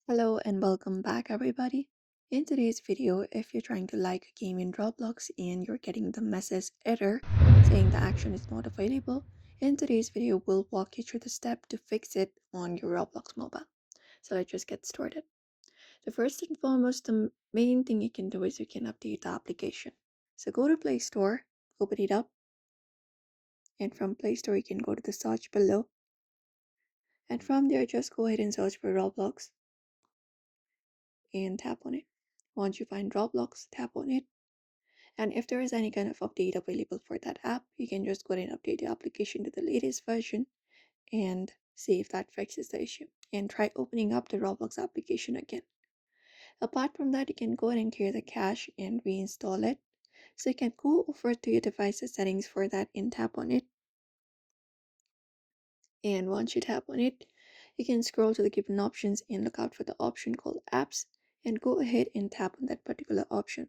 Hello and welcome back everybody. In today's video, if you're trying to like a game in Roblox and you're getting the message error saying the action is not available, in today's video we'll walk you through the step to fix it on your Roblox mobile. So let's just get started. The first and foremost, the main thing you can do is you can update the application. So go to Play Store, open it up, and from Play Store you can go to the search below, and from there just go ahead and search for Roblox and tap on it. Once you find Roblox, tap on it. And if there is any kind of update available for that app, you can just go ahead and update the application to the latest version and see if that fixes the issue. And try opening up the Roblox application again. Apart from that, you can go ahead and clear the cache and reinstall it. So you can go over to your device's settings for that and tap on it. And once you tap on it, you can scroll to the given options and look out for the option called apps and go ahead and tap on that particular option.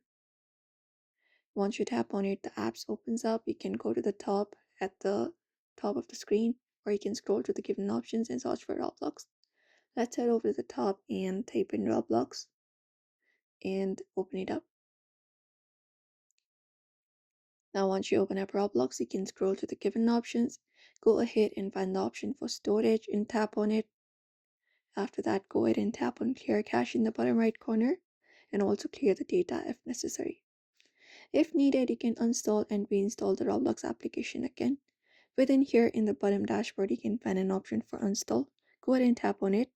Once you tap on it, the apps opens up. You can go to the top at the top of the screen, or you can scroll to the given options and search for Roblox. Let's head over to the top and type in Roblox and open it up. Now once you open up Roblox, you can scroll to the given options. Go ahead and find the option for storage and tap on it. After that, go ahead and tap on clear cache in the bottom right corner and also clear the data if necessary. If needed, you can uninstall and reinstall the Roblox application again. Within here in the bottom dashboard, you can find an option for uninstall. Go ahead and tap on it.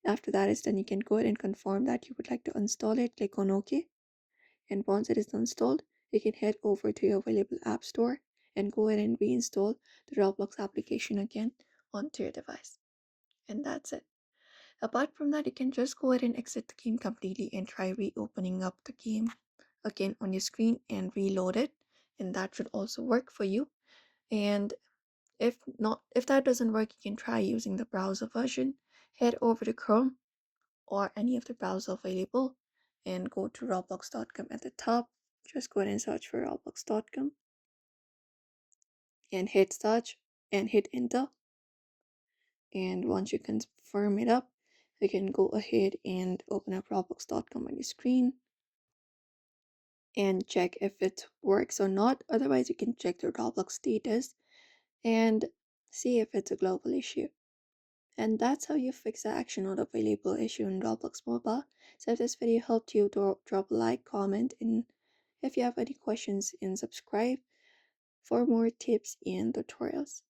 After that is done, you can go ahead and confirm that you would like to install it. Click on OK. And once it is installed, you can head over to your available app store and go ahead and reinstall the Roblox application again onto your device. And that's it. Apart from that, you can just go ahead and exit the game completely and try reopening up the game again on your screen and reload it. And that should also work for you. And if that doesn't work, you can try using the browser version. Head over to Chrome or any of the browser available and go to roblox.com at the top. Just go ahead and search for roblox.com and hit search and hit enter. And once you confirm it up, you can go ahead and open up roblox.com on your screen and check if it works or not. Otherwise, you can check the Roblox status and see if it's a global issue. And that's how you fix the action not available issue in Roblox Mobile. So if this video helped you, drop a like, comment, and if you have any questions, and subscribe for more tips and tutorials.